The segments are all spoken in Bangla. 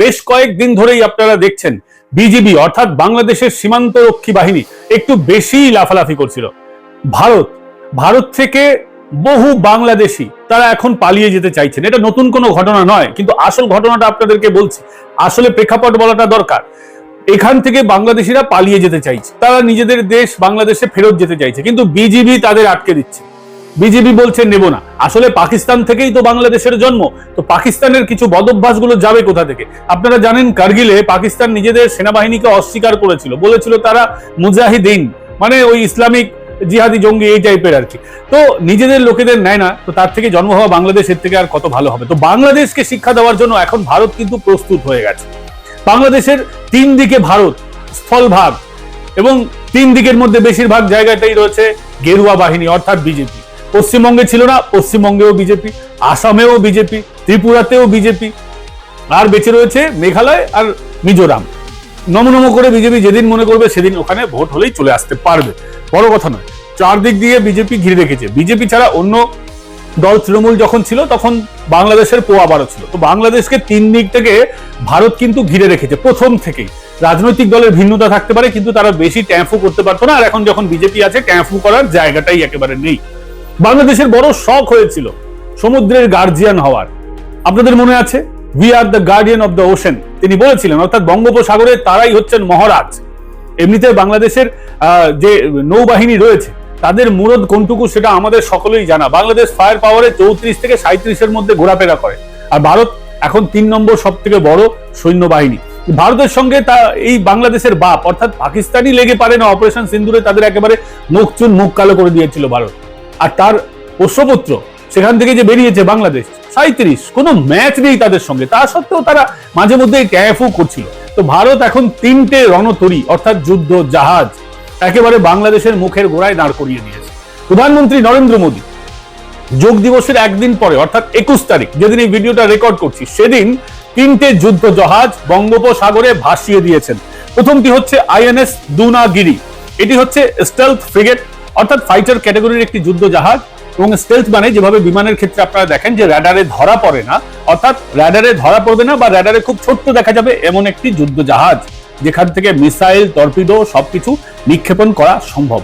বেশ কয়েকদিন ধরেই আপনারা দেখছেন বিজিবি অর্থাৎ বাংলাদেশের সীমান্তরক্ষী বাহিনী একটু বেশি লাফালাফি করছিল। ভারত থেকে বহু বাংলাদেশি তারা এখন পালিয়ে যেতে চাইছেন। এটা নতুন কোনো ঘটনা নয়, কিন্তু আসল ঘটনাটা আপনাদেরকে বলছি, আসলে প্রেক্ষাপট বলাটা দরকার। এখান থেকে বাংলাদেশিরা পালিয়ে যেতে চাইছে, তারা নিজেদের দেশ বাংলাদেশে ফেরত যেতে চাইছে, কিন্তু বিজিবি তাদের আটকে দিচ্ছে। বিজেপি বলছে নেব না। আসলে পাকিস্তান থেকেই তো বাংলাদেশের জন্ম, তো পাকিস্তানের কিছু বদভ্যাসগুলো যাবে কোথা থেকে? আপনারা জানেন কার্গিলে পাকিস্তান নিজেদের সেনাবাহিনীকে অস্বীকার করেছিল, বলেছিল তারা মুজাহিদিন, মানে ওই ইসলামিক জিহাদি জঙ্গি এই টাইপের আর কি। তো নিজেদের লোকেদের নেয় না, তো তার থেকে জন্ম হওয়া বাংলাদেশের থেকে আর কত ভালো হবে? তো বাংলাদেশকে শিক্ষা দেওয়ার জন্য এখন ভারত কিন্তু প্রস্তুত হয়ে গেছে। বাংলাদেশের তিন দিকে ভারত স্থলভাগ, এবং তিন দিকের মধ্যে বেশিরভাগ জায়গাটাই রয়েছে গেরুয়া বাহিনী অর্থাৎ বিজেপি। পশ্চিমবঙ্গে ছিল না, পশ্চিমবঙ্গেও বিজেপি, আসামেও বিজেপি, ত্রিপুরাতেও বিজেপি, আর বেঁচে রয়েছে মেঘালয় আর মিজোরাম। নমনম করে বিজেপি যেদিন মনে করবে সেদিন ওখানে ভোট হলেই চলে আসতে পারবে, বড় কথা নয়। চারদিক দিয়ে বিজেপি ঘিরে রেখেছে। বিজেপি ছাড়া অন্য দল তৃণমূল যখন ছিল তখন বাংলাদেশের পোয়া বারো ছিল। তো বাংলাদেশকে তিন দিক থেকে ভারত কিন্তু ঘিরে রেখেছে প্রথম থেকেই। রাজনৈতিক দলের ভিন্নতা থাকতে পারে, কিন্তু তারা বেশি ট্যাঁফু করতে পারতো না, আর এখন যখন বিজেপি আছে ট্যাঁফু করার জায়গাটাই একেবারে নেই। বাংলাদেশের বড় শখ হয়েছিল সমুদ্রের গার্জিয়ান হওয়ার। আপনাদের মনে আছে, we are the guardian of the ocean তিনি বলেছিলেন, অর্থাৎ বঙ্গোপসাগরে তারাই হচ্ছেন মহারাজ। এমনিতে বাংলাদেশের যে নৌবাহিনী রয়েছে তাদের মুরদ কোনটুকু সেটা আমাদের সকলেই জানা। বাংলাদেশ ফায়ার পাওয়ারে 34 থেকে 37-এর মধ্যে ঘোরাফেরা করে, আর ভারত এখন 3 নম্বর সব থেকে বড় সৈন্যবাহিনী। ভারতের সঙ্গে এই বাংলাদেশের বাপ অর্থাৎ পাকিস্তানি লেগে পারে না। অপারেশন সিন্দুরে তাদের একেবারে মুখ চুন মুখ কালো করে দিয়েছিল ভারত, আর তার পোষ্যপুত্র সেখান থেকে যে বেরিয়েছে বাংলাদেশ 37, কোনো ম্যাচ নেই তাদের সঙ্গে, তা সত্ত্বেও তারা মাঝে মধ্যে ট্যাফু করছিল। তো ভারত এখন 3টে রণতরী অর্থাৎ যুদ্ধ জাহাজ একেবারে বাংলাদেশের মুখের গোড়ায় দাঁড় করিয়ে দিয়েছে। প্রধানমন্ত্রী নরেন্দ্র মোদী যোগ দিবসের একদিন পরে অর্থাৎ 21 তারিখ, যেদিন এই ভিডিওটা রেকর্ড করছি, সেদিন 3টে যুদ্ধ জাহাজ বঙ্গোপসাগরে ভাসিয়ে দিয়েছেন। প্রথমটি হচ্ছে আইএনএস দুনাগিরি। এটি হচ্ছে স্টেলথ ফ্রিগেট অর্থাৎ ফাইটার ক্যাটাগরির একটি যুদ্ধ জাহাজ, এবং স্টেলথ মানে যেভাবে বিমানের ক্ষেত্রে আপনারা দেখেন যে রাডারে ধরা পড়ে না, অর্থাৎ রাডারে ধরা পড়বে না বা রাডারে খুব ছোট্ট দেখা যাবে এমন একটি যুদ্ধ জাহাজ, যেখান থেকে মিসাইল টর্পিডো সবকিছু নিক্ষেপণ করা সম্ভব।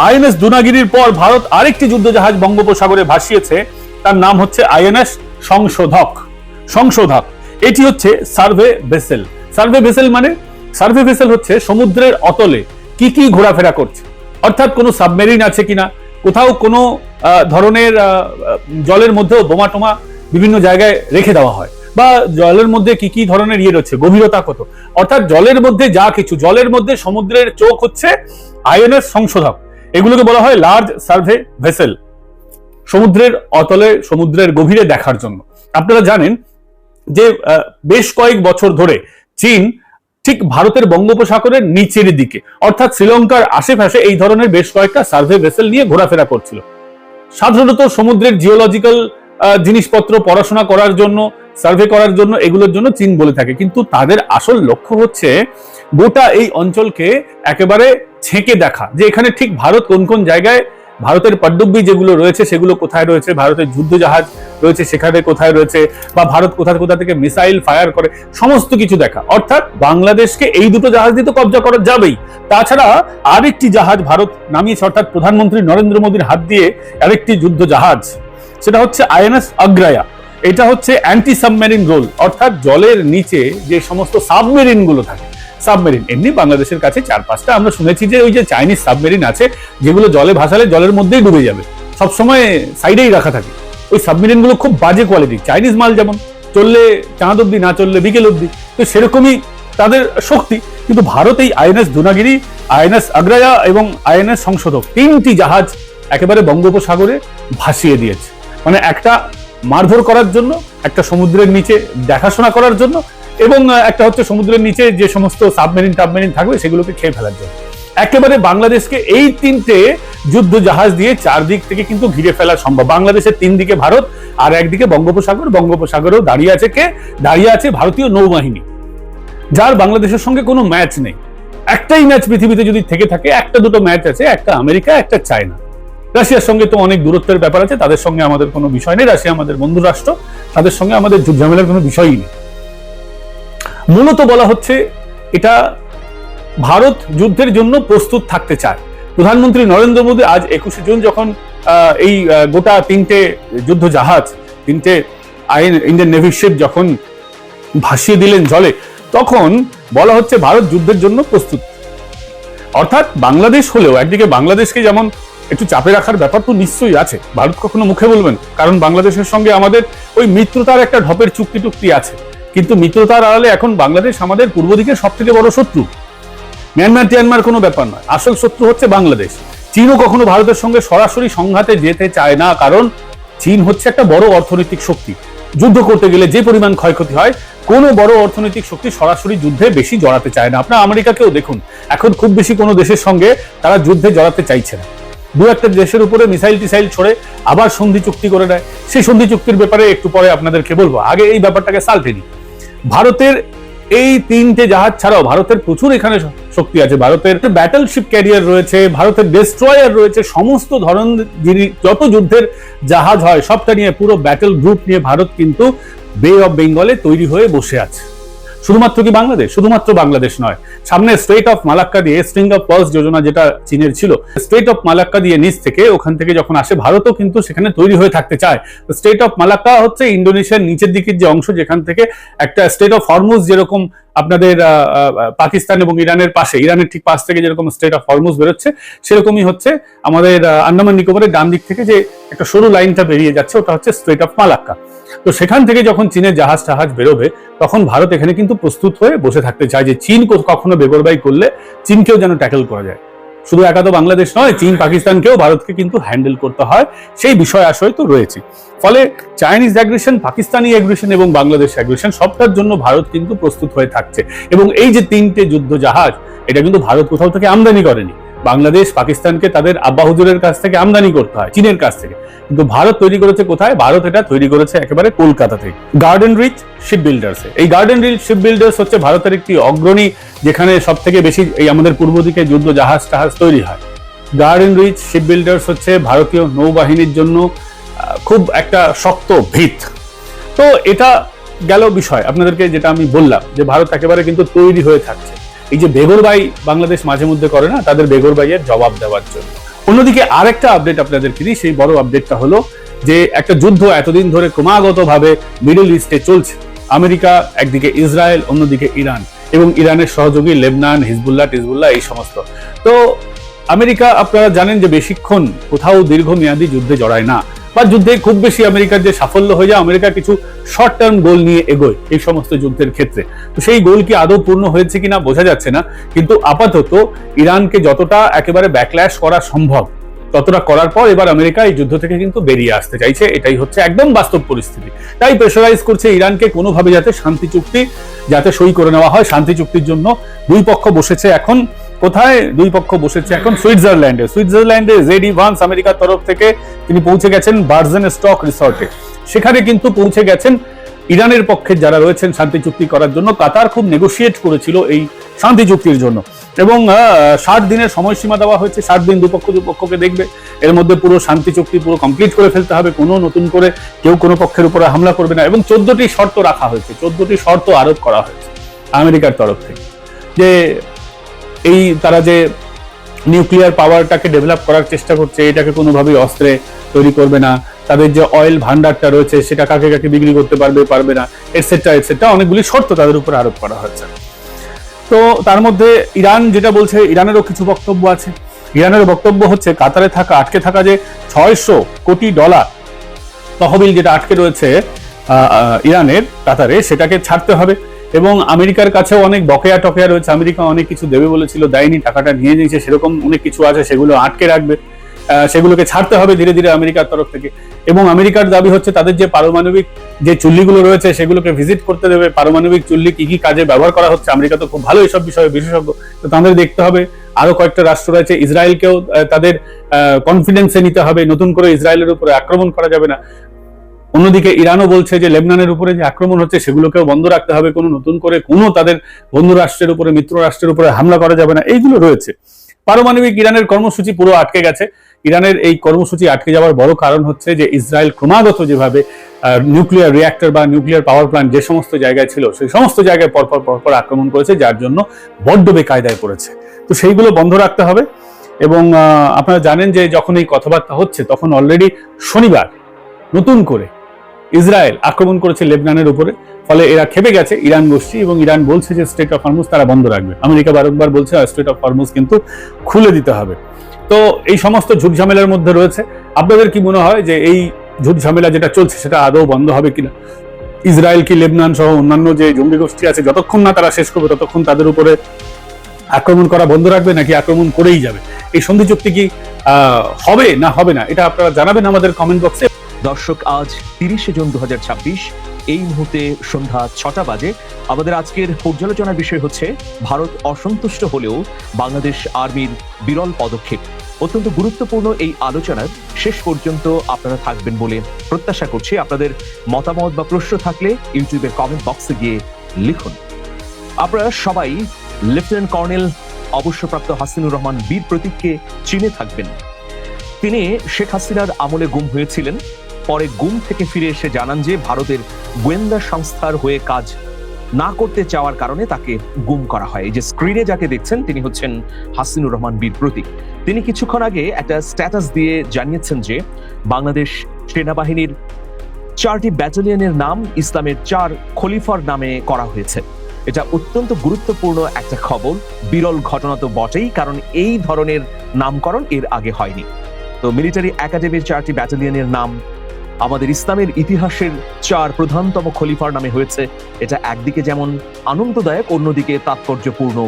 আইএনএস দুনাগিরির পর ভারত আরেকটি যুদ্ধ জাহাজ বঙ্গোপসাগরে ভাসিয়েছে, তার নাম হচ্ছে আইএনএস সংশোধক। এটি হচ্ছে সার্ভে ভেসেল। সার্ভে ভেসেল মানে, সার্ভে ভেসেল হচ্ছে সমুদ্রের অতলে কি কি ঘোরাফেরা করছে, অর্থাৎ কোনো সাবমেরিন আছে কিনা, কোথাও কোনো ধরনের জলের মধ্যেও বোমা টোমা বিভিন্ন জায়গায় রেখে দেওয়া হয়, বা জলের মধ্যে কি কি ধরনের ইয়ে রয়েছে, গভীরতা কত, অর্থাৎ জলের মধ্যে যা কিছু, জলের মধ্যে সমুদ্রের চোখ হচ্ছে আইএনএস সংশোধক। এগুলোকে বলা হয় লার্জ সার্ভে ভেসেল, সমুদ্রের অতলে সমুদ্রের গভীরে দেখার জন্য। আপনারা জানেন যে বেশ কয়েক বছর ধরে চীন ঠিক ভারতের বঙ্গোপসাগরের নিচের দিকে অর্থাৎ শ্রীলঙ্কার আশেপাশে এই ধরনের বেশ কয়েকটা সার্ভে ভেসেল নিয়ে ঘোরাফেরা করছিল। সাধারণত সমুদ্রের জিওলজিক্যাল জিনিসপত্র পড়াশোনা করার জন্য, সার্ভে করার জন্য, এগুলোর জন্য চীন বলে থাকে, কিন্তু তাদের আসল লক্ষ্য হচ্ছে গোটা এই অঞ্চলকে একেবারে ছেঁকে দেখা, যে এখানে ঠিক ভারত কোন কোন জায়গায়, ভারতের পটডুব্বি যেগুলো রয়েছে সেগুলো কোথায় রয়েছে, ভারতের যুদ্ধ জাহাজ রয়েছে সেখানে কোথায় রয়েছে, বা ভারত কোথা থেকে মিসাইল ফায়ার করে, সমস্ত কিছু দেখা। অর্থাৎ বাংলাদেশকে এই দুটো জাহাজ দিয়ে তো কবজা করা যাবেই, তাছাড়া আরেকটি জাহাজ ভারত নামিয়েছে, অর্থাৎ প্রধানমন্ত্রী নরেন্দ্র মোদীর হাত দিয়ে আরেকটি যুদ্ধ জাহাজ, সেটা হচ্ছে আইএনএস অগ্রায়া। এটা হচ্ছে অ্যান্টি সাবমেরিন রোল, অর্থাৎ জলের নিচে যে সমস্ত সাবমেরিন গুলো থাকে, সাবমেরিন এমনি বাংলাদেশের কাছে 4-5টা আমরা শুনেছি যে ওই যে চাইনিজ সাবমেরিন আছে যেগুলো জলে ভাসালে জলের মধ্যেই ডুবে যাবে, সবসময় সাইডেই রাখা থাকে। ওই সাবমেরিন গুলো খুব বাজে কোয়ালিটি, চাইনিজ মাল, যেমন চললে চাঁদ অব্দি, না চললে বিকেল অব্দি, তো সেরকমই তাদের শক্তি। কিন্তু ভারত এই আইএনএস দুনাগিরি, আইএনএস অগ্রায়া এবং আইএনএস সংশোধক 3টি জাহাজ একেবারে বঙ্গোপসাগরে ভাসিয়ে দিয়েছে। মানে একটা মারধর করার জন্য, একটা সমুদ্রের নিচে দেখাশোনা করার জন্য, এবং একটা হচ্ছে সমুদ্রের নিচে যে সমস্ত সাবমেরিন টাবমেরিন থাকবে সেগুলোকে খেয়ে ফেলার জন্য। একেবারে বাংলাদেশকে এই 3টে যুদ্ধ জাহাজ দিয়ে চারদিক থেকে কিন্তু ঘিরে ফেলা সম্ভব। বাংলাদেশের 3 দিকে ভারত, আর একদিকে বঙ্গোপসাগর, বঙ্গোপসাগরেও দাঁড়িয়ে আছে কে? দাঁড়িয়ে আছে ভারতীয় নৌবাহিনী, যার বাংলাদেশের সঙ্গে কোনো ম্যাচ নেই। একটাই ম্যাচ পৃথিবীতে যদি থেকে থাকে, একটা দুটো ম্যাচ আছে, একটা আমেরিকা, একটা চায়না। রাশিয়ার সঙ্গে তো অনেক দূরত্বের ব্যাপার আছে, তাদের সঙ্গে আমাদের কোনো বিষয় নেই, রাশিয়া আমাদের বন্ধু রাষ্ট্র, তাদের সঙ্গে আমাদের যুদ্ধ ঝামেলার কোনো বিষয়ই নেই। মূলত বলা হচ্ছে এটা ভারত যুদ্ধের জন্য প্রস্তুত থাকতে চায়। প্রধানমন্ত্রী নরেন্দ্র মোদী আজ 21শে জুন যখন এই গোটা তিনটে যুদ্ধ জাহাজ, তিনটে ইন্ডিয়ান নেভি শিপ যখন ভাসিয়ে দিলেন জলে, তখন বলা হচ্ছে ভারত যুদ্ধের জন্য প্রস্তুত। অর্থাৎ বাংলাদেশ হলেও একদিকে বাংলাদেশকে যেমন একটু চাপে রাখার ব্যাপার তো নিশ্চয়ই আছে, ভারত কখনো মুখে বলবেন, কারণ বাংলাদেশের সঙ্গে আমাদের ওই মিত্রতার একটা ঢপের চুক্তি টুক্তি আছে, কিন্তু মিত্রতার আড়ালে এখন বাংলাদেশ আমাদের পূর্ব দিকের সব থেকে বড় শত্রু। মিয়ানমার কোনো ব্যাপার নয়, আসল শত্রু হচ্ছে বাংলাদেশ। চীনও কখনো ভারতের সঙ্গে সরাসরি সংঘাতে যেতে চায় না, কারণ চীন হচ্ছে একটা বড় অর্থনৈতিক শক্তি। যুদ্ধ করতে গেলে যে পরিমাণ ক্ষয়ক্ষতি হয়, কোনো বড় অর্থনৈতিক শক্তি সরাসরি যুদ্ধে বেশি জড়াতে চায় না। আপনার আমেরিকাকেও দেখুন, এখন খুব বেশি কোনো দেশের সঙ্গে তারা যুদ্ধে জড়াতে চাইছে না। দু একটা দেশের উপরে মিসাইল টিসাইল ছড়ে আবার সন্ধি চুক্তি করে দেয়। সেই সন্ধি চুক্তির ব্যাপারে একটু পরে আপনাদেরকে বলবো, আগে এই ব্যাপারটাকে সালটে নিই। ভারতের এই তিনটে জাহাজ ছাড়াও ভারতের প্রচুর এখানে শক্তি আছে। ভারতের ব্যাটলশিপ ক্যারিয়ার রয়েছে, ভারতের ডেস্ট্রয়ার রয়েছে, সমস্ত ধরনের যত যুদ্ধের জাহাজ হয় সবটা নিয়ে, পুরো ব্যাটল গ্রুপ নিয়ে ভারত কিন্তু বে অফ বেঙ্গলে তৈরি হয়ে বসে আছে। শুধুমাত্র কি বাংলাদেশ? শুধুমাত্র বাংলাদেশ নয়, সামনে স্ট্রেট অফ মালাক্কা দিয়ে স্ট্রিং অফ পার্লস যোজনা যেটা চীনের ছিল, স্ট্রেট অফ মালাক্কা দিয়ে নিচ থেকে ওখান থেকে যখন আসে, ভারতও কিন্তু সেখানে তৈরি হয়ে থাকতে চায়। স্ট্রেট অফ মালাক্কা হচ্ছে ইন্দোনেশিয়ার নিচের দিকের যে অংশ, যেখান থেকে একটা স্ট্রেট অফ হরমুজ, যেরকম আপনাদের পাকিস্তান এবং ইরানের পাশে, ইরানের ঠিক পাশ থেকে যেরকম স্ট্রেট অফ হরমুজ বেরোচ্ছে, সেরকমই হচ্ছে আমাদের আন্দামান নিকোবরের ডান দিক থেকে যে একটা সরু লাইনটা বেরিয়ে যাচ্ছে, ওটা হচ্ছে স্ট্রেট অফ মালাক্কা। তো সেখান থেকে যখন চীনের জাহাজ টাহাজ বেরোবে, তখন ভারত এখানে কিন্তু প্রস্তুত হয়ে বসে থাকতে চায় যে চীন কখনো বেগরবাই করলে চীনকেও যেন ট্যাকেল করা যায়। শুধু একা তো বাংলাদেশ নয়, চীন পাকিস্তানকেও ভারতকে কিন্তু হ্যান্ডেল করতে হয়, সেই বিষয় আশয় তো রয়েছে। ফলে চাইনিজ অ্যাগ্রেশন, পাকিস্তানি অ্যাগ্রেশন এবং বাংলাদেশ অ্যাগ্রেশন সবটার জন্য ভারত কিন্তু প্রস্তুত হয়ে থাকছে। এবং এই যে তিনটে যুদ্ধ জাহাজ, এটা কিন্তু ভারত কোথাও থেকে আমদানি করেনি। বাংলাদেশ পাকিস্তানকে তাদের আব্বা হুজুরের কাছ থেকে আমদানি করতে হয়, চীনের কাছ থেকে। কিন্তু ভারত তৈরি করেছে কোথায়? ভারত এটা তৈরি করেছে একেবারে কলকাতা থেকে, গার্ডেন রিচ শিপ বিল্ডার্স। এই গার্ডেন রিচ শিপ বিল্ডার্স হচ্ছে ভারতের একটি অগ্রণী, যেখানে সব থেকে বেশি এই আমাদের পূর্ব দিকে যুদ্ধ জাহাজ টাহাজ তৈরি হয়। গার্ডেন রিচ শিপ বিল্ডার্স হচ্ছে ভারতীয় নৌবাহিনীর জন্য খুব একটা শক্ত ভিত। তো এটা গেল বিষয় আপনাদেরকে, যেটা আমি বললাম যে ভারত একেবারে কিন্তু তৈরি হয়ে থাকছে এই যে বেগরবাই বাংলাদেশ মাঝে মধ্যে করে না, তাদের বেগরবাইয়ের জবাব দেওয়ার জন্য। অন্যদিকে আরেকটা আপডেট আপনাদেরকে দিই, সেই বড় আপডেটটা হলো যে একটা যুদ্ধ এতদিন ধরে ক্রমাগতভাবে মিডল ইস্টে চলছে। আমেরিকা একদিকে, ইসরায়েল অন্যদিকে, ইরান এবং ইরানের সহযোগী লেবনান, হিজবুল্লাহ এই সমস্ত। তো আমেরিকা আপনারা জানেন যে বেশিক্ষণ কোথাও দীর্ঘমেয়াদী যুদ্ধে জড়ায় না, বা যুদ্ধে খুব বেশি আমেরিকার যে সাফল্য হয়ে যায়, আমেরিকা কিছু শর্ট টার্ম গোল নিয়ে এগোয় এই সমস্ত যুদ্ধের ক্ষেত্রে। তো সেই গোল কি আদৌ পূর্ণ হয়েছে কিনা বোঝা যাচ্ছে না, কিন্তু আপাতত ইরানকে যতটা একেবারে ব্যাকল্যাশ করা সম্ভব ততটা করার পর এবার আমেরিকা এই যুদ্ধ থেকে কিন্তু বেরিয়ে আসতে চাইছে। এটাই হচ্ছে একদম বাস্তব পরিস্থিতি। তাই প্রেশারাইজ করছে ইরানকে কোনোভাবে যাতে শান্তি চুক্তি যাতে সই করে নেওয়া হয়। শান্তি চুক্তির জন্য দুই পক্ষ বসেছে এখন কোথায়? দুই পক্ষ বসেছে এখন সুইজারল্যান্ডে জেডি ভান্স আমেরিকার তরফ থেকে তিনি পৌঁছে গেছেন বার্জেন স্টক রিসর্টে। সেখানে কিন্তু পৌঁছে গেছেন ইরানের পক্ষে যারা রয়েছেন শান্তি চুক্তি করার জন্য। কাতার খুব নেগোশিয়েট করেছিল এই শান্তি চুক্তির জন্য, এবং 60 দিনের সময়সীমা দেওয়া হয়েছে। 60 দিন দুপক্ষকে দেখবে, এর মধ্যে পুরো শান্তি চুক্তি পুরো কমপ্লিট করে ফেলতে হবে, কোনো নতুন করে কেউ কোনো পক্ষের উপরে হামলা করবে না। এবং 14টি শর্ত রাখা হয়েছে, 14টি শর্ত আরোপ করা হয়েছে আমেরিকার তরফ থেকে, যে এই তারা যে নিউক্লিয়ার পাওয়ারটাকে ডেভেলপ করার চেষ্টা করছে, এটাকে কোনোভাবেই অস্ত্রে তৈরি করবে না, তাদের যে অয়েল ভান্ডারটা রয়েছে সেটা কাকে কাকে বিক্রি করতে পারবে না, এটসেট্রা অনেকগুলি শর্ত তাদের উপরে আরোপ করা হয়েছে। তো তার মধ্যে ইরান যেটা বলছে, ইরানেরও কিছু বক্তব্য আছে। ইরানের বক্তব্য হচ্ছে কাতারে আটকে থাকা যে $600 কোটি তহবিল যেটা আটকে রয়েছে ইরানের কাতারে, সেটাকে ছাড়তে হবে। এবং আমেরিকার কাছেও অনেক বকেয়া টকেয়া রয়েছে, আমেরিকা অনেক কিছু দেবে বলেছিল, দেয়নি, টাকাটা নিয়ে নিয়েছে, সেরকম অনেক কিছু আছে, সেগুলো আটকে রাখবে, সেগুলোকে ছাড়তে হবে ধীরে ধীরে আমেরিকার তরফ থেকে। এবং আমেরিকার দাবি হচ্ছে তাদের যে পারমাণবিক যে চুল্লিগুলো রয়েছে সেগুলোকে ভিজিট করতে দেবে, পারমাণবিক চুল্লি কি কি কাজে ব্যবহার করা হচ্ছে। আমেরিকা তো খুব ভালো এইসব বিষয়ে বিশেষজ্ঞ, তো তাদের দেখতে হবে। আরো কয়েকটা রাষ্ট্র রয়েছে, ইসরায়েলকেও তাদের কনফিডেন্সে নিতে হবে, নতুন করে ইসরায়েলের উপরে আক্রমণ করা যাবে না। অন্যদিকে ইরানও বলছে যে লেবনানের উপরে যে আক্রমণ হচ্ছে সেগুলোকেও বন্ধ রাখতে হবে, কোনো নতুন করে কোনো তাদের বন্ধু রাষ্ট্রের উপরে, মিত্র রাষ্ট্রের উপরে হামলা করা যাবে না, এইগুলো রয়েছে। পারমাণবিক ইরানের কর্মসূচি পুরো আটকে গেছে, ইরানের এই কর্মসূচি আটকে যাওয়ার বড় কারণ হচ্ছে যে ইসরায়েল ক্রমাগত যেভাবে নিউক্লিয়ার রিঅ্যাক্টর বা নিউক্লিয়ার পাওয়ার প্ল্যান্ট যে সমস্ত জায়গায় ছিল সেই সমস্ত জায়গায় পরপর আক্রমণ করেছে, যার জন্য বড্ড বেকায়দায় পড়েছে। তো সেইগুলো বন্ধ রাখতে হবে। এবং আপনারা জানেন যে যখন এই কথাবার্তা হচ্ছে তখন অলরেডি শনিবার নতুন করে ইসরায়েল আক্রমণ করেছে লেবনানের উপরে। ফলে এরা খেপে গেছে ইরান গোষ্ঠী, এবং ইরান বলছে যে স্ট্রেট অফ হরমুজ তারা বন্ধ রাখবে। আমেরিকা বারংবার বলছে স্ট্রেট অফ হরমুজ কিন্তু খুলে দিতে হবে। তো এই সমস্ত ঝুট ঝামেলার মধ্যে রয়েছে। আপনাদের কি মনে হয় যে এই ঝুট ঝামেলা যেটা চলছে সেটা আদৌ বন্ধ হবে কিনা? ইসরায়েল কি লেবনান সহ অন্যান্য যে জঙ্গি গোষ্ঠী আছে যতক্ষণ না তারা শেষ করবে ততক্ষণ তাদের উপরে আক্রমণ করা বন্ধ রাখবে, নাকি আক্রমণ করেই যাবে? এই সন্ধি চুক্তি কি হবে না হবে না, এটা আপনারা জানাবেন আমাদের কমেন্ট বক্সে। দর্শক, আজ 30শে জুন 2026, এই মুহূর্তে সন্ধ্যা 6টা বাজে। আমাদের আজকের পর্যালোচনার বিষয় হচ্ছে ভারত অসন্তুষ্ট হলেও বাংলাদেশ আর্মির বিরল পদক্ষেপ। অত্যন্ত গুরুত্বপূর্ণ এই আলোচনার শেষ পর্যন্ত আপনারা থাকবেন বলে প্রত্যাশা করছি। আপনাদের মতামত বা প্রশ্ন থাকলে ইউটিউবের কমেন্ট বক্সে গিয়ে লিখুন। আপনারা সবাই লেফটেন্যান্ট কর্নেল অবসরপ্রাপ্ত হাসিনুর রহমান বীর প্রতীককে চিনে থাকবেন। তিনি শেখ হাসিনার আমলে গুম হয়েছিলেন। পরে গুম থেকে ফিরে এসে জানান যে ভারতের গোয়েন্দা সংস্থার হয়ে কাজ না করতে চাওয়ার কারণে তাকে গুম করা হয়। এই যে স্ক্রিনে যাকে দেখছেন তিনি হচ্ছেন হাসিনুর রহমান বীর প্রতীক। তিনি কিছুক্ষণ আগে একটা স্ট্যাটাস দিয়ে জানিয়েছেন যে বাংলাদেশ সেনাবাহিনীর 4টি ব্যাটালিয়নের নাম ইসলামের 4 খলিফার নামে করা হয়েছে। এটা অত্যন্ত গুরুত্বপূর্ণ একটা খবর। বিরল ঘটনা তো বটেই, কারণ এই ধরনের নামকরণ এর আগে হয়নি। তো মিলিটারি একাডেমির 4টি ব্যাটালিয়নের নাম আমাদের ইসলামের ইতিহাসের 4 প্রধানতম খলিফার নামে হয়েছে। এটা একদিকে যেমন আনন্দদায়ক, অন্যদিকে তাৎপর্যপূর্ণ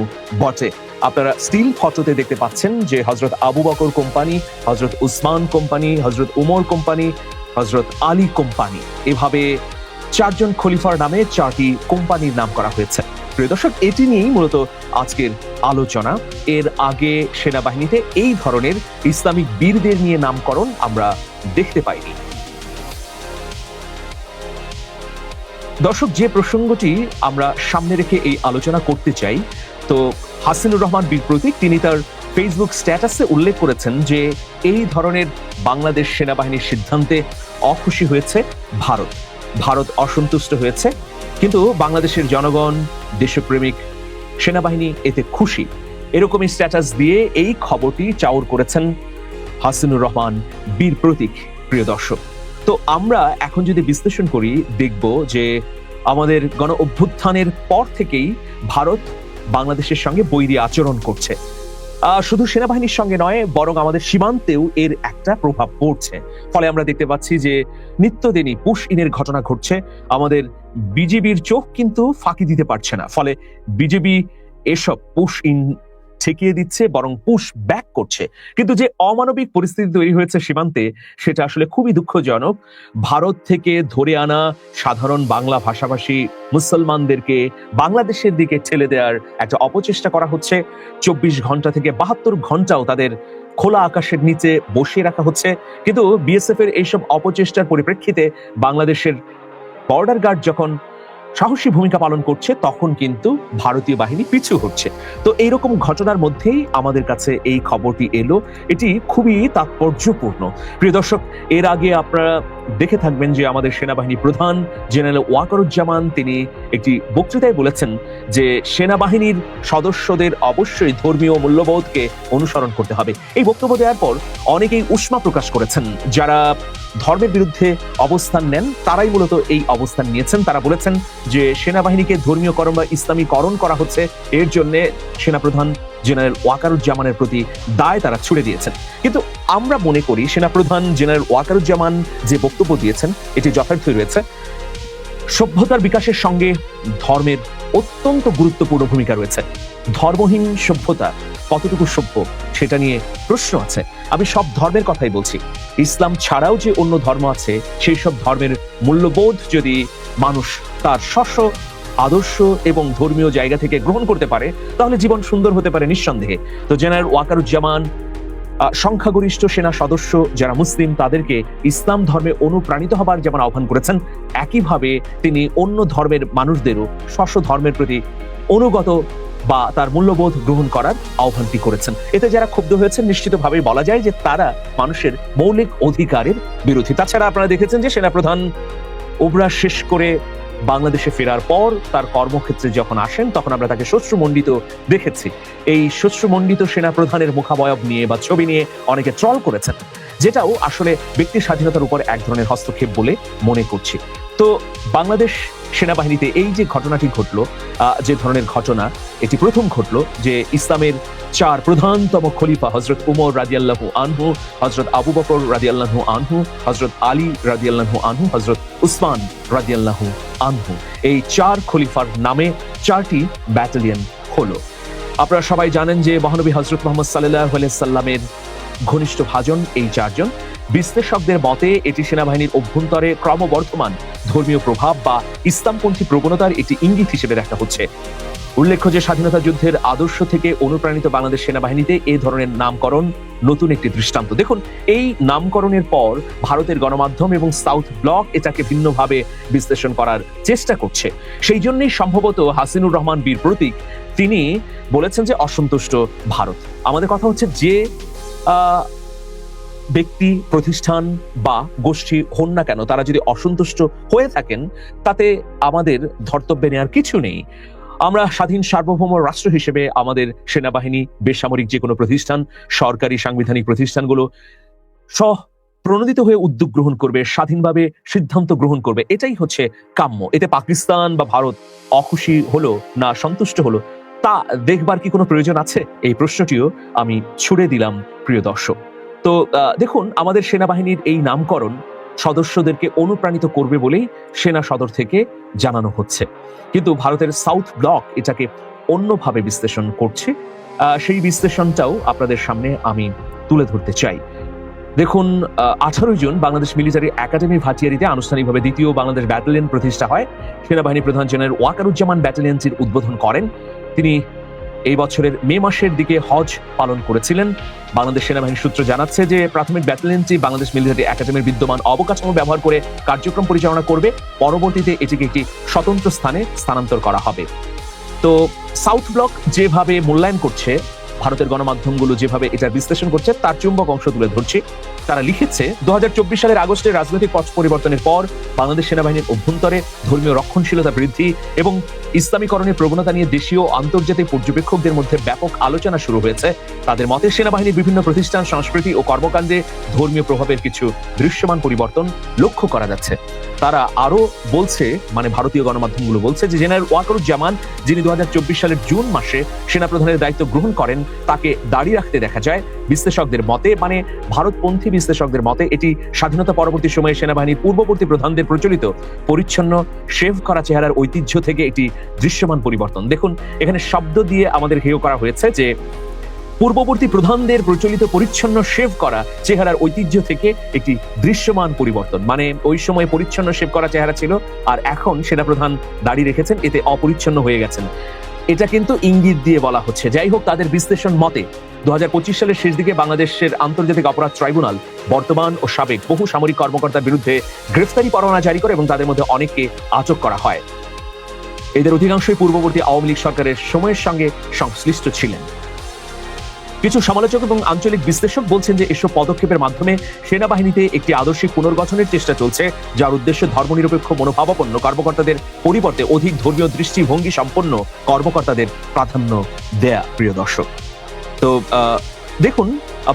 বটে। আপনারা স্টিল ফটোতে দেখতে পাচ্ছেন যে হযরত আবু বকর কোম্পানি, হযরত উসমান কোম্পানি, হযরত উমর কোম্পানি, হযরত আলী কোম্পানি, এভাবে 4 জন খলিফার নামে 4টি কোম্পানির নাম করা হয়েছে। প্রিয় দর্শক, এটি নিয়েই মূলত আজকের আলোচনা। এর আগে সেনাবাহিনীতে এই ধরনের ইসলামিক বীরদের নিয়ে নামকরণ আমরা দেখতে পাইনি। দর্শক, যে প্রসঙ্গটি আমরা সামনে রেখে এই আলোচনা করতে চাই, তো হাসিনুর রহমান বীর প্রতীক তিনি তার ফেসবুক স্ট্যাটাসে উল্লেখ করেছেন যে এই ধরনের বাংলাদেশ সেনাবাহিনীর সিদ্ধান্তে অখুশি হয়েছে ভারত। ভারত অসন্তুষ্ট হয়েছে, কিন্তু বাংলাদেশের জনগণ, দেশপ্রেমিক সেনাবাহিনী এতে খুশি। এরকমই স্ট্যাটাস দিয়ে এই খবরটি চাউর করেছেন হাসিনুর রহমান বীর প্রতীক। প্রিয় দর্শক, তো আমরা এখন যদি বিশ্লেষণ করি দেখব যে আমাদের গণ অভ্যুত্থানের পর থেকেই ভারত বাংলাদেশের সঙ্গে বৈরী আচরণ করছে। শুধু সেনাবাহিনীর সঙ্গে নয়, বরং আমাদের সীমান্তেও এর একটা প্রভাব পড়ছে। ফলে আমরা দেখতে পাচ্ছি যে নিত্যদিনই পুশ ইনের ঘটনা ঘটছে। আমাদের বিজেপির চোখ কিন্তু ফাঁকি দিতে পারছে না। ফলে বিজেপি এসব পুশ ইন ঠেকিয়ে দিচ্ছে, বরং পুশ ব্যাক করছে। কিন্তু যে অমানবিক পরিস্থিতি তৈরি হয়েছে সীমান্তে, সেটা আসলে খুবই দুঃখজনক। ভারত থেকে ধরে আনা সাধারণ বাংলা ভাষাভাষী মুসলমানদেরকে বাংলাদেশের দিকে ঠেলে দেওয়ার একটা অপচেষ্টা করা হচ্ছে। 24 ঘন্টা থেকে 72 ঘন্টাও তাদের খোলা আকাশের নিচে বসিয়ে রাখা হচ্ছে। কিন্তু বিএসএফ এর এইসব অপচেষ্টার পরিপ্রেক্ষিতে বাংলাদেশের বর্ডার গার্ড যখন সাহসী ভূমিকা পালন করছে, তখন কিন্তু ভারতীয় বাহিনী পিছু হচ্ছে। তো এইরকম ঘটনার মধ্যেই আমাদের কাছে এই খবরটি এলো। এটি খুবই তাৎপর্যপূর্ণ। প্রিয় দর্শক, এর আগে আপনারা দেখে থাকবেন যে আমাদের সেনাবাহিনী প্রধান জেনারেল ওয়াকারুজ্জামান তিনি একটি বক্তৃতায় বলেছেন যে সেনাবাহিনীর সদস্যদের অবশ্যই ধর্মীয় মূল্যবোধকে অনুসরণ করতে হবে। এই বক্তব্য দেওয়ার পর অনেকেই উষ্মা প্রকাশ করেছেন। যারা ধর্মের বিরুদ্ধে অবস্থান নেন তারাই মূলত এই অবস্থান নিয়েছেন। তারা বলেছেন যে সেনাবাহিনীকে ধর্মীয়করণ বা ইসলামীকরণ করা হচ্ছে, এর জন্য সেনাপ্রধান জেনারেল ওয়াকারুজ্জামানের প্রতি দায় তারা ছুড়ে দিয়েছেন। কিন্তু আমরা মনে করি সেনাপ্রধান জেনারেল ওয়াকারুজ্জামান যে বক্তব্য দিয়েছেন এটি যথার্থই রয়েছে। সভ্যতার বিকাশের সঙ্গে ধর্মের অত্যন্ত গুরুত্বপূর্ণ ভূমিকা রয়েছে। ধর্মহীন সভ্যতা কতটুকু সভ্য সেটা নিয়ে প্রশ্ন আছে। আমি সব ধর্মের কথাই বলছি। ইসলাম ছাড়াও যে অন্য ধর্ম আছে, সেই সব ধর্মের মূল্যবোধ যদি মানুষ তার স্ব আদর্শ এবং ধর্মীয় জায়গা থেকে গ্রহণ করতে পারে, তাহলে জীবন সুন্দর হতে পারে নিঃসন্দেহে। তো জেনারেল ওয়াকারুজ্জামান সংখ্যাগরিষ্ঠ সেনা সদস্য যারা মুসলিম তাদেরকে ইসলাম ধর্মে অনুপ্রাণিত হবার যেমন আহ্বান করেছেন, একইভাবে তিনি অন্য ধর্মের মানুষদেরও স্ব ধর্মের প্রতি অনুগত বা তার মূল্যবোধ গ্রহণ করার আহ্বানটি করেছেন। এতে যারা ক্ষুব্ধ হয়েছেন নিশ্চিতভাবেই বলা যায় যে তারা মানুষের মৌলিক অধিকারের বিরোধী। তাছাড়া আপনারা দেখেছেন যে সেনাপ্রধান ওবরা শেষ করে বাংলাদেশে ফেরার পর তার কর্মক্ষেত্রে যখন আসেন তখন আমরা তাকে শ্বশ্রুমণ্ডিত দেখেছি। এই শ্বশ্রুমণ্ডিত সেনাপ্রধানের মুখাবয়ব নিয়ে বা ছবি নিয়ে অনেকে ট্রল করেছেন, যেটাও আসলে ব্যক্তি স্বাধীনতার উপর এক ধরনের হস্তক্ষেপ বলে মনে করছি। তো বাংলাদেশ সেনাবাহিনীতে এই যে ঘটনাটি ঘটলো, যে ধরনের ঘটনা, এটি প্রথম ঘটলো যে ইসলামের 4 প্রধানতম খলিফা হযরত উমর রাদিয়াল্লাহু আনহু, হযরত আবু বকর রাদিয়াল্লাহু আনহু, হযরত আলী রাদিয়াল্লাহু আনহু, হযরত উসমান রাদিয়াল্লাহু আনহু, এই 4 খলিফার নামে 4টি ব্যাটালিয়ন হলো। আপনারা সবাই জানেন যে মহানবী হযরত মুহাম্মদ সাল্লাল্লাহু আলাইহি সাল্লামের ঘনিষ্ঠ ভাজন এই 4 জন। বিশ্লেষকদের মতে এটি সেনাবাহিনীর অভ্যন্তরে ক্রমবর্ধমান ধর্মীয় প্রভাব বা ইসলামপন্থী প্রবণতার একটি ইঙ্গিত হিসেবে দেখা হচ্ছে। উল্লেখ্য যে স্বাধীনতা যুদ্ধের আদর্শ থেকে অনুপ্রাণিত বাংলাদেশ সেনাবাহিনীতে এই ধরনের নামকরণ নতুন একটি দৃষ্টান্ত। দেখুন, এই নামকরণের পর ভারতের গণমাধ্যম এবং সাউথ ব্লক এটাকে ভিন্নভাবে বিশ্লেষণ করার চেষ্টা করছে। সেই জন্যই সম্ভবত হাসিনুর রহমান বীর প্রতীক তিনি বলেছেন যে অসন্তুষ্ট ভারত। আমাদের কথা হচ্ছে যে ব্যক্তি, প্রতিষ্ঠান বা গোষ্ঠী হন না কেন, তারা যদি অসন্তুষ্ট হয়ে থাকেন তাতে আমাদের ধর্তব্যে নেওয়ার কিছু নেই। আমরা স্বাধীন সার্বভৌম রাষ্ট্র হিসেবে আমাদের সেনাবাহিনী, বেসামরিক যে কোনো প্রতিষ্ঠান, সরকারি সাংবিধানিক প্রতিষ্ঠানগুলো প্রণোদিত হয়ে উদ্যোগ গ্রহণ করবে, স্বাধীনভাবে সিদ্ধান্ত গ্রহণ করবে, এটাই হচ্ছে কাম্য। এতে পাকিস্তান বা ভারত অখুশি হলো না সন্তুষ্ট হলো তা দেখবার কি কোনো প্রয়োজন আছে? এই প্রশ্নটিও আমি ছুড়ে দিলাম প্রিয় দর্শক। তো দেখুন, আমাদের সেনাবাহিনীর এই নামকরণ সদস্যদেরকে অনুপ্রাণিত করবে বলেই সেনা সদর থেকে জানানো হচ্ছে, কিন্তু ভারতের সাউথ ব্লক এটাকে অন্যভাবে বিশ্লেষণ করছে। সেই বিশ্লেষণটাও আপনাদের সামনে আমি তুলে ধরতে চাই। দেখুন, 18 জুন বাংলাদেশ মিলিটারি একাডেমি ভাটিয়ারিতে আনুষ্ঠানিকভাবে 2য় বাংলাদেশ ব্যাটালিয়ন প্রতিষ্ঠা হয়। সেনাবাহিনী প্রধান জেনারেল ওয়াকারুজ্জামান ব্যাটালিয়নটির উদ্বোধন করেন। তিনি এই বছরের মে মাসের দিকে হজ পালন করেছিলেন। বাংলাদেশ সেনাবাহিনীর সূত্র জানাচ্ছে যে প্রাথমিক ব্যাটালিয়নটি বাংলাদেশ মিলিটারি একাডেমির বিদ্যমান অবকাঠামো ব্যবহার করে কার্যক্রম পরিচালনা করবে। পরবর্তীতে এটিকে একটি স্বতন্ত্র স্থানে স্থানান্তর করা হবে। তো সাউথ ব্লক যেভাবে মূল্যায়ন করছে, ভারতের গণমাধ্যমগুলো যেভাবে এটা বিশ্লেষণ করছে, তার চুম্বক অংশ তুলে ধরছি। তারা লিখেছে 2024 সালের আগস্টে রাজনৈতিক পথ পরিবর্তনের পর বাংলাদেশ সেনাবাহিনীর অভ্যন্তরে ধর্মীয় রক্ষণশীলতা বৃদ্ধি এবং ইসলামীকরণের প্রবণতা নিয়ে দেশীয় ও আন্তর্জাতিক পর্যবেক্ষকদের মধ্যে ব্যাপক আলোচনা শুরু হয়েছে। তাদের মতে সেনাবাহিনীর বিভিন্ন প্রতিষ্ঠান, সংস্কৃতি ও কর্মকাণ্ডে ধর্মীয় প্রভাবের কিছু দৃশ্যমান পরিবর্তন লক্ষ্য করা যাচ্ছে। তারা আরো বলছে, মানে ভারতীয় গণমাধ্যমগুলো বলছে যে জেনারেল ওয়াকারুজ্জামান, যিনি 2024 সালের জুন মাসে সেনাপ্রধানের দায়িত্ব গ্রহণ করেন, তাকে দাঁড়িয়ে রাখতে দেখা যায়। বিশ্লেষকদের মতে, মানে ভারতপন্থী বিশ্লেষকদের মতে, এটি স্বাধীনতা পরবর্তী সময়ে সেনাবাহিনীর পূর্ববর্তী প্রধানদের প্রচলিত পরিচ্ছন্ন শেভ করা চেহারার ঐতিহ্য থেকে একটি দৃশ্যমান পরিবর্তন। দেখুন, এখানে শব্দ দিয়ে আমাদের হেয় করা হয়েছে যে পূর্ববর্তী প্রধানদের প্রচলিত পরিচ্ছন্ন শেভ করা চেহারার ঐতিহ্য থেকে একটি দৃশ্যমান পরিবর্তন। মানে ওই সময় পরিচ্ছন্ন শেভ করা চেহারা ছিল, আর এখন সেনাপ্রধান দাড়ি রেখেছেন, এতে অপরিচ্ছন্ন হয়ে গেছেন। এটা কিন্তু ইঙ্গিত দিয়ে বলা হচ্ছে। যাই হোক, তাদের বিশ্লেষণ মতে 2025 সালের শেষ দিকে বাংলাদেশের আন্তর্জাতিক অপরাধ ট্রাইব্যুনাল বর্তমান ও সাবেক বহু সামরিক কর্মকর্তার বিরুদ্ধে গ্রেফতারি পরোয়ানা জারি করে এবং তাদের মধ্যে অনেককে আটক করা হয়। এদের অধিকাংশই পূর্ববর্তী আওয়ামী লীগ সরকারের সময়ের সঙ্গে সংশ্লিষ্ট ছিলেন। কিছু সমালোচক এবং আঞ্চলিক বিশ্লেষক বলছেন যে এসব পদক্ষেপের মাধ্যমে সেনাবাহিনীতে একটি আদর্শিক পুনর্গঠনের চেষ্টা চলছে, যার উদ্দেশ্য ধর্মনিরপেক্ষ মনোভাবাপন্ন কর্মকর্তাদের পরিবর্তে অধিক ধর্মীয় দৃষ্টিভঙ্গি সম্পন্ন কর্মকর্তাদের প্রাধান্য দেয়া। প্রিয় দর্শক, তো দেখুন,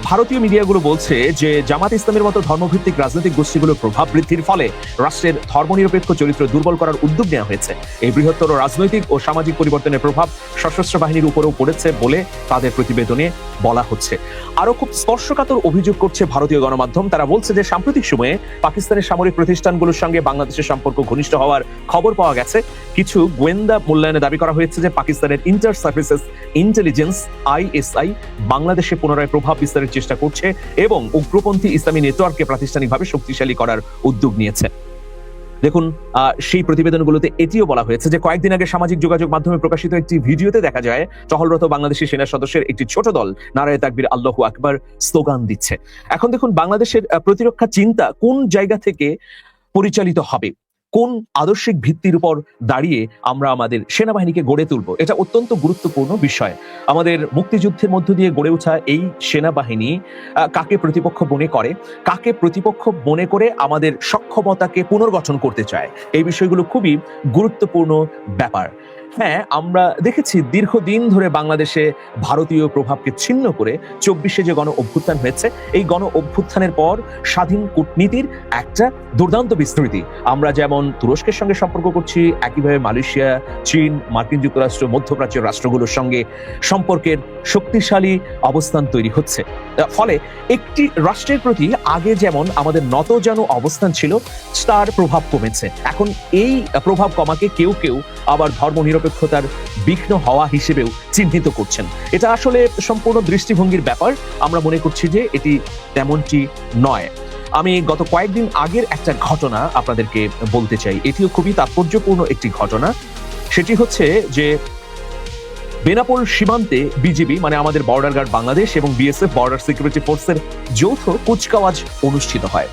ভারতীয় মিডিয়াগুলো বলছে যে জামাত ইসলামের মতো ধর্মভিত্তিক রাজনৈতিক গোষ্ঠীগুলোর প্রভাব বৃদ্ধির ফলে রাষ্ট্রের ধর্মনিরপেক্ষ চরিত্র দুর্বল করার উদ্যোগ নেওয়া হয়েছে। এই বৃহত্তর রাজনৈতিক ও সামাজিক পরিবর্তনের প্রভাব সশস্ত্র বাহিনীর উপরেও পড়েছে বলে তাদের প্রতিবেদনে বলা হচ্ছে। আরো খুব স্পর্শকাতর অভিযোগ করছে ভারতীয় গণমাধ্যম। তারা বলছে যে সাম্প্রতিক সময়ে পাকিস্তানের সামরিক প্রতিষ্ঠানগুলোর সঙ্গে বাংলাদেশের সম্পর্ক ঘনিষ্ঠ হওয়ার খবর পাওয়া গেছে। কিছু গোয়েন্দা মূল্যায়নে দাবি করা হয়েছে যে পাকিস্তানের ইন্টার সার্ভিসেস ইন্টেলিজেন্স ISI বাংলাদেশে পুনরায় প্রভাব বিস্তারের চেষ্টা করছে এবং উগ্রপন্থী ইসলামী নেটওয়ার্ককে প্রাতিষ্ঠানিকভাবে শক্তিশালী করার উদ্যোগ নিয়েছে। দেখুন, সেই প্রতিবেদনগুলোতে এটিও বলা হয়েছে যে কয়েকদিন আগে সামাজিক যোগাযোগ মাধ্যমে প্রকাশিত একটি ভিডিওতে দেখা যায় টহলরত বাংলাদেশি সেনা সদস্যের একটি ছোট দল নারায়ে তাকবীর আল্লাহু আকবার স্লোগান দিচ্ছে। এখন দেখুন, বাংলাদেশের প্রতিরক্ষা চিন্তা কোন জায়গা থেকে পরিচালিত হবে, কোন আদর্শিক ভিত্তির উপর দাঁড়িয়ে আমরা আমাদের সেনাবাহিনীকে গড়ে তুলব, এটা অত্যন্ত গুরুত্বপূর্ণ বিষয়। আমাদের মুক্তিযুদ্ধের মধ্য দিয়ে গড়ে ওঠা এই সেনাবাহিনী কাকে প্রতিপক্ষ মনে করে, কাকে প্রতিপক্ষ মনে করে আমাদের সক্ষমতাকে পুনর্গঠন করতে চায়, এই বিষয়গুলো খুবই গুরুত্বপূর্ণ ব্যাপার। হ্যাঁ, আমরা দেখেছি দীর্ঘদিন ধরে বাংলাদেশে ভারতীয় প্রভাবকে ছিন্ন করে 24-এ যে গণ অভ্যুত্থান হয়েছে, এই গণ অভ্যুত্থানের পর স্বাধীন কূটনীতির একটা দুর্দান্ত বিস্তৃতি। আমরা যেমন তুরস্কের সঙ্গে সম্পর্ক করছি, একইভাবে মালয়েশিয়া, চীন, মার্কিন যুক্তরাষ্ট্র, মধ্যপ্রাচ্যের রাষ্ট্রগুলোর সঙ্গে সম্পর্কের শক্তিশালী অবস্থান তৈরি হচ্ছে। ফলে একটি রাষ্ট্রের প্রতি আগে যেমন আমাদের নতজানু অবস্থান ছিল, তার প্রভাব কমেছে। এখন এই প্রভাব কমাকে কেউ কেউ আবার ধর্মনিরপেক্ষতার বিঘ্ন হওয়া হিসেবেও চিহ্নিত করছেন। এটা আসলে সম্পূর্ণ দৃষ্টিভঙ্গির ব্যাপার। আমরা মনে করছি যে এটি তেমনটি নয়। আমি গত কয়েকদিন আগের একটা ঘটনা আপনাদেরকে বলতে চাই, এটিও খুবই তাৎপর্যপূর্ণ একটি ঘটনা। সেটি হচ্ছে যে বেনাপোল সীমান্তে বিজিবি মানে আমাদের বর্ডার গার্ড বাংলাদেশ এবং বিএসএফ বর্ডার সিকিউরিটি ফোর্সের যৌথ কুচকাওয়াজ অনুষ্ঠিত হয়।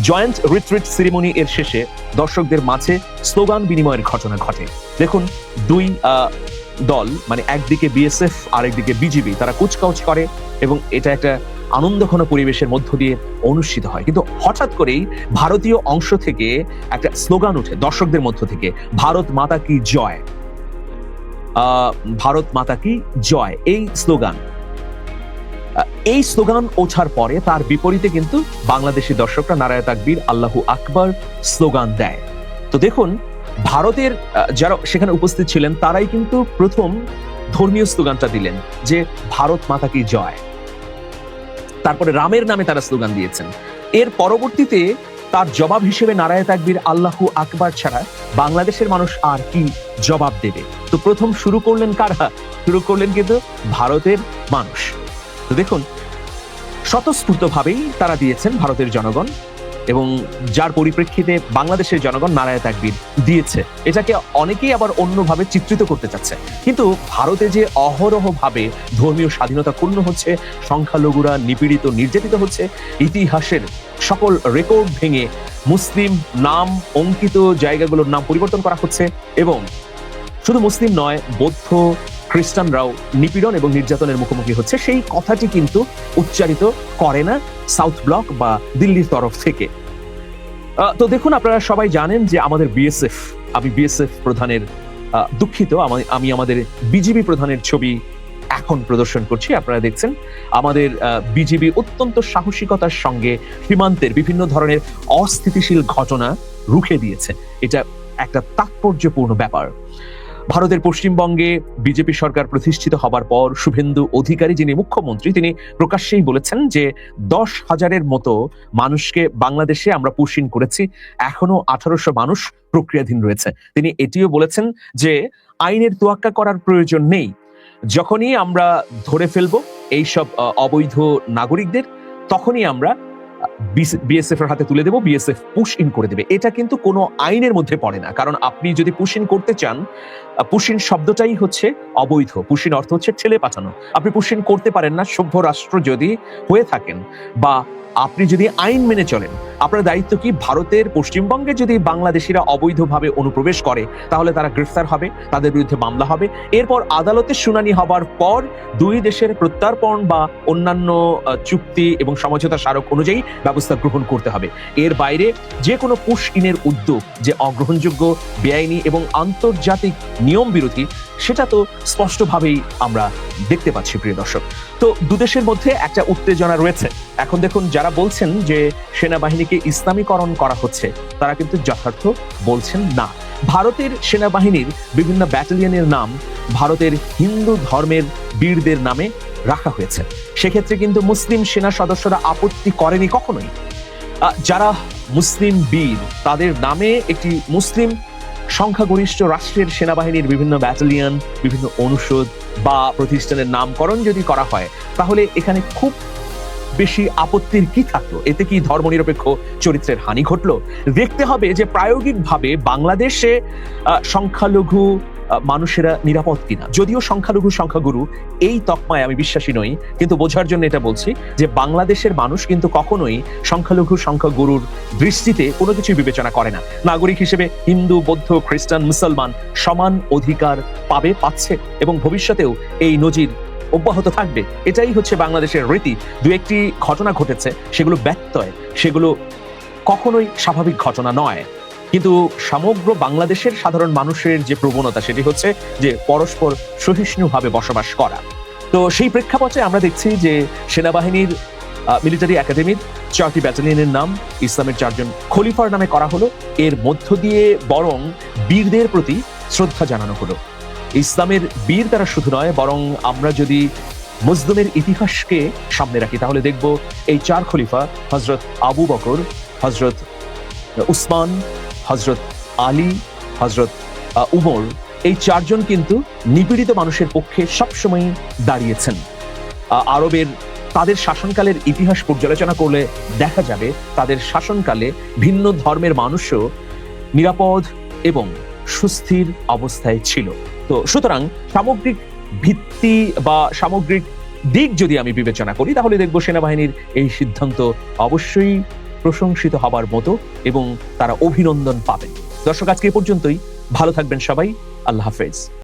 জয়েন্ট রিট্রিট সেরিমনি এর শেষে দর্শকদের মাঝে স্লোগান বিনিময়ের ঘটনা ঘটে। দেখুন, দুই দল মানে একদিকে বিএসএফ আর একদিকে বিজিবি, তারা কুচকাওয়াজ করে এবং এটা একটা আনন্দঘন পরিবেশের মধ্য দিয়ে অনুষ্ঠিত হয়। কিন্তু হঠাৎ করেই ভারতীয় অংশ থেকে একটা স্লোগান ওঠে দর্শকদের মধ্য থেকে, ভারত মাতা কি জয়, ভারত মাতা কি জয়, এই স্লোগান। এই স্লোগান ওঠার পরে তার বিপরীতে কিন্তু বাংলাদেশি দর্শকরা নারায়ে তাকবীর, আল্লাহু আকবার স্লোগান দেয়। তো দেখুন, ভারতের যারা সেখানে উপস্থিত ছিলেন তারাই কিন্তু প্রথম ধর্মীয় স্লোগানটা দিলেন যে ভারত মাতা কি জয়। তারপরে রামের নামে তারা স্লোগান দিয়েছেন। এর পরবর্তীতে তার জবাব হিসেবে নারায়ে তাকবীর, আল্লাহু আকবার ছাড়া বাংলাদেশের মানুষ আর কি জবাব দেবে? তো প্রথম শুরু করলেন কারা? শুরু করলেন কিন্তু ভারতের মানুষ। তো দেখুন, স্বতঃস্ফূর্তভাবেই তারা দিয়েছেন ভারতের জনগণ, এবং যার পরিপ্রেক্ষিতে বাংলাদেশের জনগণ নারায়ে তাকবীর দিয়েছে। এটাকে অনেকেই আবার অন্যভাবে চিত্রিত করতে চাচ্ছে, কিন্তু ভারতে যে অহরহভাবে ধর্মীয় স্বাধীনতা ক্ষুণ্ণ হচ্ছে, সংখ্যালঘুরা নিপীড়িত নির্যাতিত হচ্ছে, ইতিহাসের সকল রেকর্ড ভেঙে মুসলিম নাম অঙ্কিত জায়গাগুলোর নাম পরিবর্তন করা হচ্ছে, এবং শুধু মুসলিম নয়, বৌদ্ধ, খ্রিস্টানরাও নিপীড়ন এবং নির্যাতনের মুখোমুখি হচ্ছে, সেই কথাটি কিন্তু উচ্চারিত করে না সাউথ ব্লক বা দিল্লির তরফ থেকে। তো দেখুন, আপনারা সবাই জানেন যে আমাদের বিএসএফ, আমি বিএসএফ প্রধানের দুঃখিত, আমি আমাদের বিজিবি প্রধানের ছবি এখন প্রদর্শন করছি। আপনারা দেখছেন আমাদের বিজিবি অত্যন্ত সাহসিকতার সঙ্গে সীমান্তের বিভিন্ন ধরনের অস্থিতিশীল ঘটনা রুখে দিয়েছে। এটা একটা তাৎপর্যপূর্ণ ব্যাপার। ভারতের পশ্চিমবঙ্গে বিজেপি সরকার প্রতিষ্ঠিত হবার পর শুভেন্দু অধিকারী, যিনি মুখ্যমন্ত্রী, তিনি প্রকাশ্যেই বলেছেন যে 10,000-এর মতো মানুষকে বাংলাদেশে আমরা পুশ ইন করেছি, এখনো 1800 মানুষ প্রক্রিয়াধীন রয়েছে। তিনি এটিও বলেছেন যে আইনের তোয়াক্কা করার প্রয়োজন নেই, যখনই আমরা ধরে ফেলবো এইসব অবৈধ নাগরিকদের, তখনই আমরা বিএসএফ এর হাতে তুলে দেব, বিএসএফ পুশ ইন করে দেবে। এটা কিন্তু কোনো আইনের মধ্যে পড়ে না, কারণ আপনি যদি পুশ ইন করতে চান, পুশ ইন শব্দটাই হচ্ছে অবৈধ, পুশ ইন অর্থ হচ্ছে ঠেলে পাঠানো। আপনি পুশ ইন করতে পারেন না সভ্য রাষ্ট্র যদি হয়ে থাকেন, বা আপনি যদি আইন মেনে চলেন। আপনার দায়িত্ব কি? ভারতের পশ্চিমবঙ্গে যদি বাংলাদেশিরা অবৈধভাবে অনুপ্রবেশ করে, তাহলে তারা গ্রেফতার হবে, তাদের বিরুদ্ধে মামলা হবে, এরপর আদালতে শুনানি হবার পর দুই দেশের প্রত্যর্পণ বা অন্যান্য চুক্তি এবং সমঝোতা স্মারক অনুযায়ী ব্যবস্থা গ্রহণ করতে হবে। এর বাইরে যে কোনো পুশ ইনের উদ্যোগ যে অগ্রহণযোগ্য, বেআইনি এবং আন্তর্জাতিক নিয়ম বিরোধী, সেটা তো স্পষ্টভাবেই আমরা দেখতে পাচ্ছি প্রিয় দর্শক। তো দুদেশের মধ্যে একটা উত্তেজনা রয়েছে। এখন দেখুন, যারা বলছেন যে সেনাবাহিনীকে ইসলামীকরণ করা হচ্ছে, তারা কিন্তু যথার্থ বলছেন না। ভারতের সেনাবাহিনীর বিভিন্ন ব্যাটালিয়নের নাম ভারতের হিন্দু ধর্মের বীরদের নামে রাখা হয়েছে। সেক্ষেত্রে কিন্তু মুসলিম সেনা সদস্যরা আপত্তি করেনি কখনোই। যারা মুসলিম বীর, তাদের নামে একটি মুসলিম সংখ্যাগরিষ্ঠ রাষ্ট্রের সেনাবাহিনীর বিভিন্ন ব্যাটালিয়ন, বিভিন্ন অনুষদ বা প্রতিষ্ঠানের নামকরণ যদি করা হয়, তাহলে এখানে খুব বেশি আপত্তির কি থাকলো? এতে কি ধর্মনিরপেক্ষ চরিত্রের হানি ঘটলো? দেখতে হবে যে প্রায়োগিকভাবে বাংলাদেশে সংখ্যালঘু মানুষেরা নিরাপদ কিনা। যদিও সংখ্যালঘু সংখ্যাগুরু এই তকমায় আমি বিশ্বাসী নই, কিন্তু বোঝার জন্য এটা বলছি যে বাংলাদেশের মানুষ কিন্তু কখনোই সংখ্যালঘু সংখ্যাগুরুর দৃষ্টিতে কোনো কিছু বিবেচনা করে না। নাগরিক হিসেবে হিন্দু, বৌদ্ধ, খ্রিস্টান, মুসলমান সমান অধিকার পাচ্ছে এবং ভবিষ্যতেও এই নজির অব্যাহত থাকবে। এটাই হচ্ছে বাংলাদেশের রীতি। দু একটি ঘটনা ঘটেছে, সেগুলো ব্যত্যয়, সেগুলো কখনোই স্বাভাবিক ঘটনা নয়। কিন্তু সমগ্র বাংলাদেশের সাধারণ মানুষের যে প্রবণতা, সেটি হচ্ছে যে পরস্পর সহিষ্ণুভাবে বসবাস করা। তো সেই প্রেক্ষাপটে আমরা দেখছি যে সেনাবাহিনীর মিলিটারি একাডেমির 4টি ব্যাটালিয়নের নাম ইসলামের 4জন খলিফার নামে করা হলো। এর মধ্য দিয়ে বরং বীরদের প্রতি শ্রদ্ধা জানানো হলো। ইসলামের বীর তারা শুধু নয়, বরং আমরা যদি মুসলিমের ইতিহাসকে সামনে রাখি তাহলে দেখব এই 4 খলিফা, হযরত আবু বকর, হযরত উসমান, হযরত আলী, হযরত উমর, এই 4জন কিন্তু নিপীড়িত মানুষের পক্ষে সবসময় দাঁড়িয়েছেন। আরবের তাদের শাসনকালের ইতিহাস পর্যালোচনা করলে দেখা যাবে তাদের শাসনকালে ভিন্ন ধর্মের মানুষও নিরাপদ এবং সুস্থির অবস্থায় ছিল। তো সুতরাং সামগ্রিক ভিত্তি বা সামগ্রিক দিক যদি আমি বিবেচনা করি তাহলে দেখব সেনাবাহিনীর এই সিদ্ধান্ত অবশ্যই প্রশংসিত হবার মতো এবং তারা অভিনন্দন পাবেন। দর্শক, আজকে এ পর্যন্তই। ভালো থাকবেন সবাই। আল্লাহ হাফেজ।